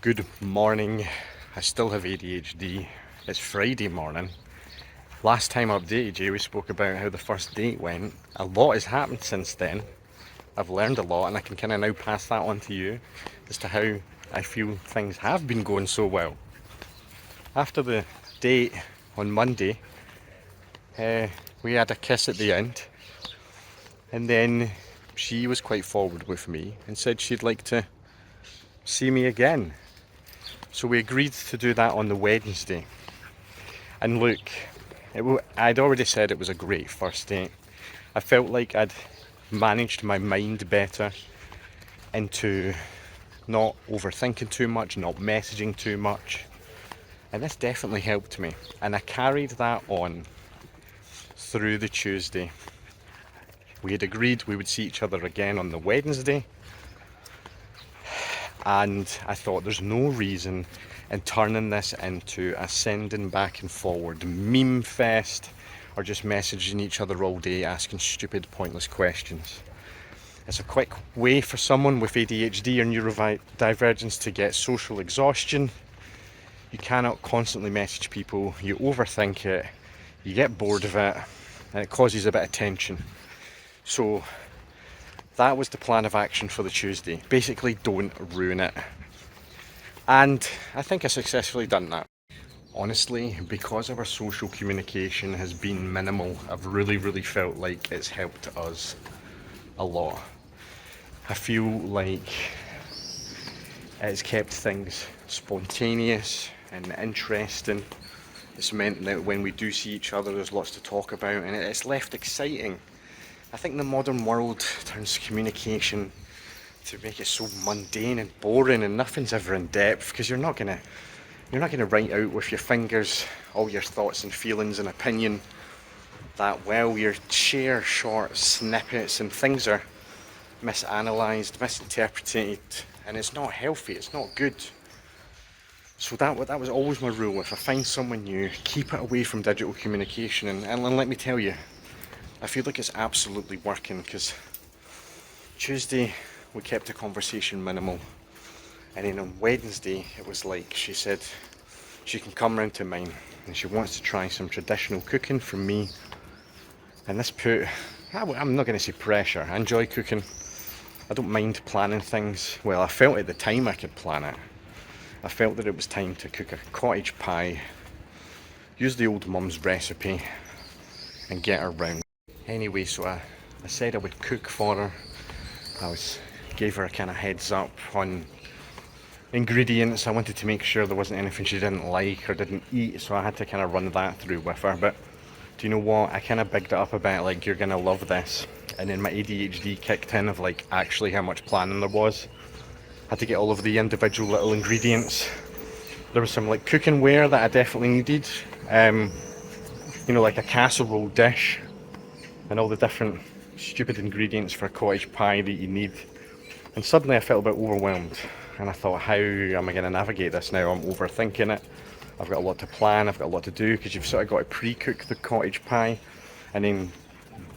Good morning. I still have ADHD. It's Friday morning. Last time I updated you, we spoke about how the first date went. A lot has happened since then. I've learned a lot, and I can kind of now pass that on to you as to how I feel things have been going so well. After the date on Monday, we had a kiss at the end, and then she was quite forward with me and said she'd like to see me again. So we agreed to do that on the Wednesday. And look, I'd already said it was a great first date. I felt like I'd managed my mind better into not overthinking too much, not messaging too much. And this definitely helped me. And I carried that on through the Tuesday. We had agreed we would see each other again on the Wednesday. And I thought there's no reason in turning this into a sending back and forward meme fest or just messaging each other all day asking stupid pointless questions. It's a quick way for someone with ADHD or neurodivergence to get social exhaustion. You cannot constantly message people, you overthink it, you get bored of it, and it causes a bit of tension. So that was the plan of action for the Tuesday. Basically, don't ruin it. And I think I successfully done that. Honestly, because our social communication has been minimal, I've really felt like it's helped us a lot. I feel like it's kept things spontaneous and interesting. It's meant that when we do see each other, there's lots to talk about, and it's left exciting. I think the modern world turns communication to make it so mundane and boring, and nothing's ever in depth, because you're not gonna write out with your fingers all your thoughts and feelings and opinion that well. You share short snippets, and things are misanalyzed, misinterpreted, and it's not healthy. It's not good. So that was always my rule. If I find someone new, keep it away from digital communication, and let me tell you, I feel like it's absolutely working, because Tuesday we kept the conversation minimal, and then on Wednesday it was like she said she can come round to mine and she wants to try some traditional cooking from me. And this put, I'm not going to say pressure, I enjoy cooking, I don't mind planning things. Well, I felt at the time I could plan it. I felt that it was time to cook a cottage pie, use the old mum's recipe and get her round. Anyway, so I said I would cook for her. Gave her a kind of heads up on ingredients. I wanted to make sure there wasn't anything she didn't like or didn't eat, so I had to kind of run that through with her. But do you know what? I kind of bigged it up a bit, like, you're gonna love this. And then my ADHD kicked in of like actually how much planning there was. Had to get all of the individual little ingredients. There was some like cooking ware that I definitely needed. Like a casserole dish, and all the different stupid ingredients for a cottage pie that you need. And suddenly I felt a bit overwhelmed, and I thought, how am I going to navigate this now? I'm overthinking it. I've got a lot to plan, I've got a lot to do, because you've sort of got to pre-cook the cottage pie and then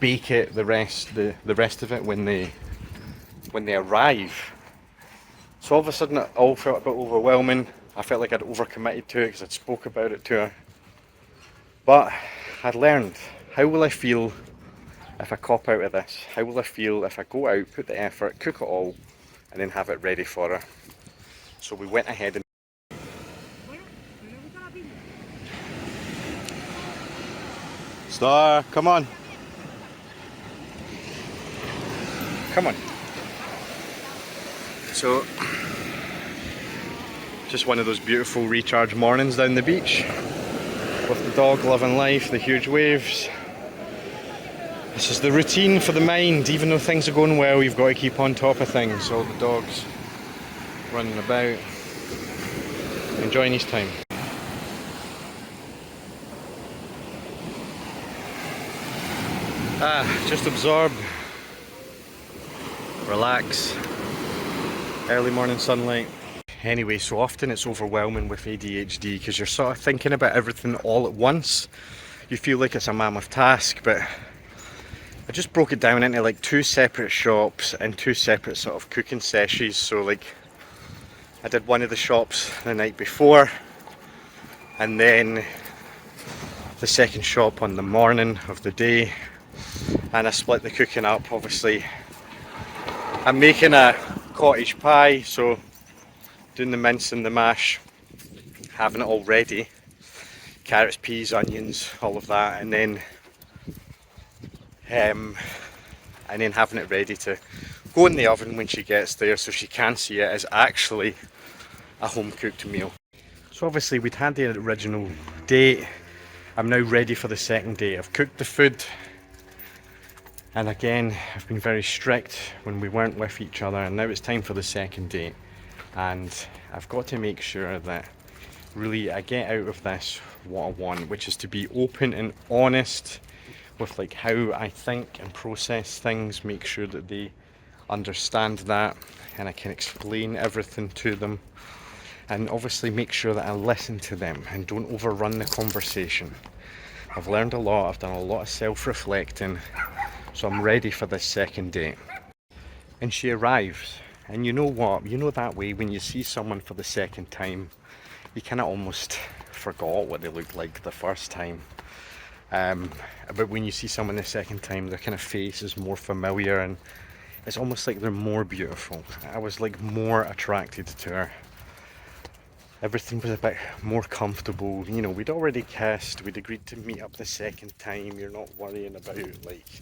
bake it the rest of it when they arrive. So all of a sudden it all felt a bit overwhelming. I felt like I'd overcommitted to it because I'd spoke about it to her. But I'd learned, how will I feel if I cop out of this? How will I feel if I go out, put the effort, cook it all, and then have it ready for her? So we went ahead and... Star, come on. Come on. So, just one of those beautiful recharge mornings down the beach, with the dog loving life, the huge waves. This is the routine for the mind. Even though things are going well, you've got to keep on top of things. All the dogs running about, enjoying his time. Just absorb, relax, early morning sunlight. Anyway, so often it's overwhelming with ADHD because you're sort of thinking about everything all at once. You feel like it's a mammoth task, but I just broke it down into like 2 separate shops and 2 separate sort of cooking sessions. So like I did one of the shops the night before, and then the second shop on the morning of the day, and I split the cooking up. Obviously I'm making a cottage pie, so doing the mince and the mash, having it all ready, carrots, peas, onions, all of that, and then having it ready to go in the oven when she gets there, so she can see it as actually a home cooked meal. So obviously we'd had the original date. I'm now ready for the second date. I've cooked the food, and again I've been very strict when we weren't with each other, and now it's time for the second date, and I've got to make sure that really I get out of this what I want, which is to be open and honest with like how I think and process things, make sure that they understand that and I can explain everything to them, and obviously make sure that I listen to them and don't overrun the conversation. I've learned a lot, I've done a lot of self-reflecting, so I'm ready for this second date. And she arrives, and you know what, you know that way when you see someone for the second time, you kind of almost forgot what they looked like the first time. But when you see someone the second time, their kind of face is more familiar, and it's almost like they're more beautiful. I was like more attracted to her. Everything was a bit more comfortable. You know, we'd already kissed, we'd agreed to meet up the second time. You're not worrying about like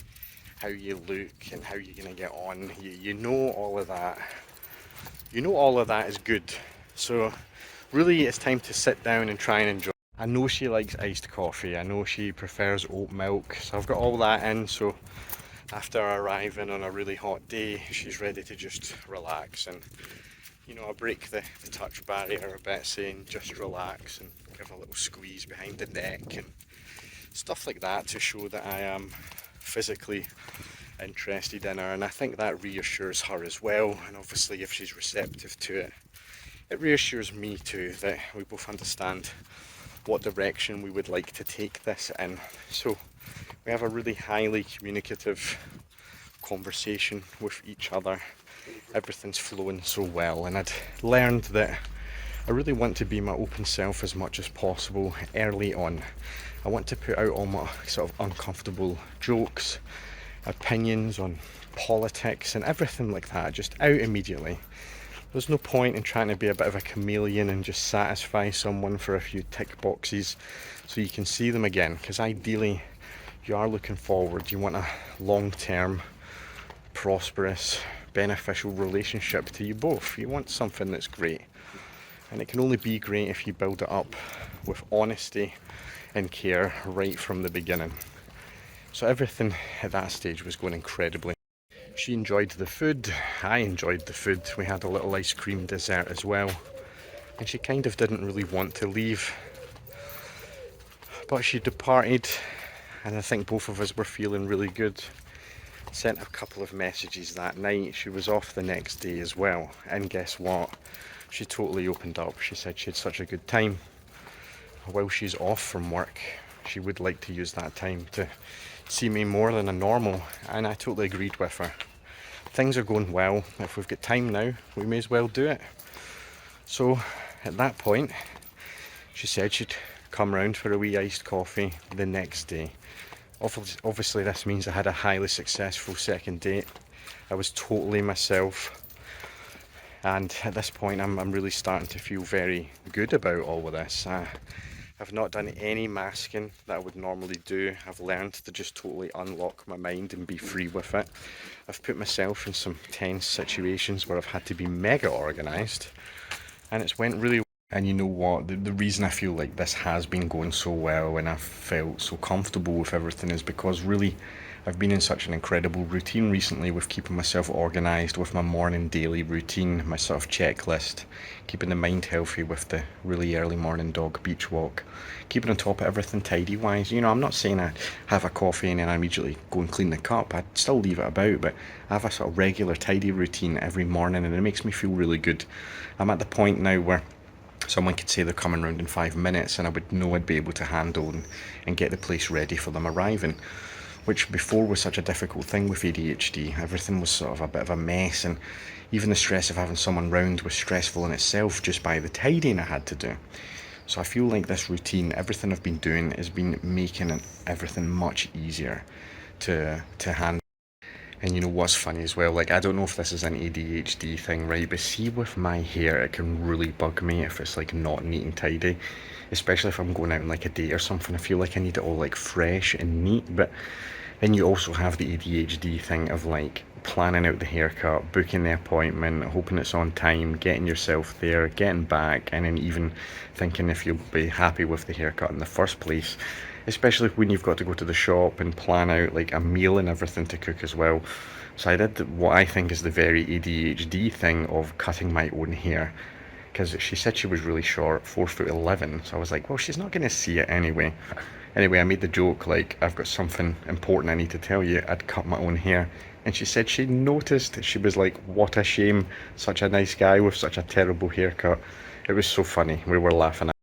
how you look and how you're gonna get on. You know all of that. You know all of that is good. So really it's time to sit down and try and enjoy. I know she likes iced coffee, I know she prefers oat milk, so I've got all that in, so after arriving on a really hot day, she's ready to just relax, and you know, I break the touch barrier a bit, saying just relax and give a little squeeze behind the neck and stuff like that to show that I am physically interested in her, and I think that reassures her as well, and obviously if she's receptive to it, it reassures me too that we both understand what direction we would like to take this in. So we have a really highly communicative conversation with each other. Everything's flowing so well, and I'd learned that I really want to be my open self as much as possible early on. I want to put out all my sort of uncomfortable jokes, opinions on politics and everything like that, just out immediately. There's no point in trying to be a bit of a chameleon and just satisfy someone for a few tick boxes so you can see them again, because ideally you are looking forward. You want a long-term, prosperous, beneficial relationship to you both. You want something that's great, and it can only be great if you build it up with honesty and care right from the beginning. So everything at that stage was going incredibly. She enjoyed the food, I enjoyed the food. We had a little ice cream dessert as well, and she kind of didn't really want to leave, but she departed, and I think both of us were feeling really good. Sent a couple of messages that night. She was off the next day as well, and guess what, she totally opened up. She said she had such a good time. While she's off from work, she would like to use that time to see me more than a normal, and I totally agreed with her. Things are going well. If we've got time now, we may as well do it. So at that point, she said she'd come round for a wee iced coffee the next day. Obviously this means I had a highly successful second date. I was totally myself, and at this point I'm really starting to feel very good about all of this. I've not done any masking that I would normally do. I've learned to just totally unlock my mind and be free with it. I've put myself in some tense situations where I've had to be mega organised, and it's went really well. And you know what, the reason I feel like this has been going so well and I've felt so comfortable with everything is because really I've been in such an incredible routine recently with keeping myself organised with my morning daily routine, my sort of checklist, keeping the mind healthy with the really early morning dog beach walk, keeping on top of everything tidy wise. You know, I'm not saying I have a coffee and then I immediately go and clean the cup. I'd still leave it about, but I have a sort of regular tidy routine every morning, and it makes me feel really good. I'm at the point now where someone could say they're coming round in 5 minutes and I would know I'd be able to handle and get the place ready for them arriving. which before was such a difficult thing with ADHD. Everything was sort of a bit of a mess, and even the stress of having someone round was stressful in itself just by the tidying I had to do. So I feel like this routine, everything I've been doing, has been making everything much easier to handle. And you know what's funny as well, like I don't know if this is an ADHD thing, right, but see with my hair, it can really bug me if it's like not neat and tidy, especially if I'm going out on like a date or something. I feel like I need it all like fresh and neat, but then you also have the ADHD thing of like planning out the haircut, booking the appointment, hoping it's on time, getting yourself there, getting back, and then even thinking if you'll be happy with the haircut in the first place. Especially when you've got to go to the shop and plan out like a meal and everything to cook as well. So I did what I think is the very ADHD thing of cutting my own hair. Because she said she was really short, 4'11", so I was like, well, she's not going to see it anyway. Anyway, I made the joke like, I've got something important I need to tell you. I'd cut my own hair. And she said she noticed. She was like, what a shame, such a nice guy with such a terrible haircut. It was so funny. We were laughing at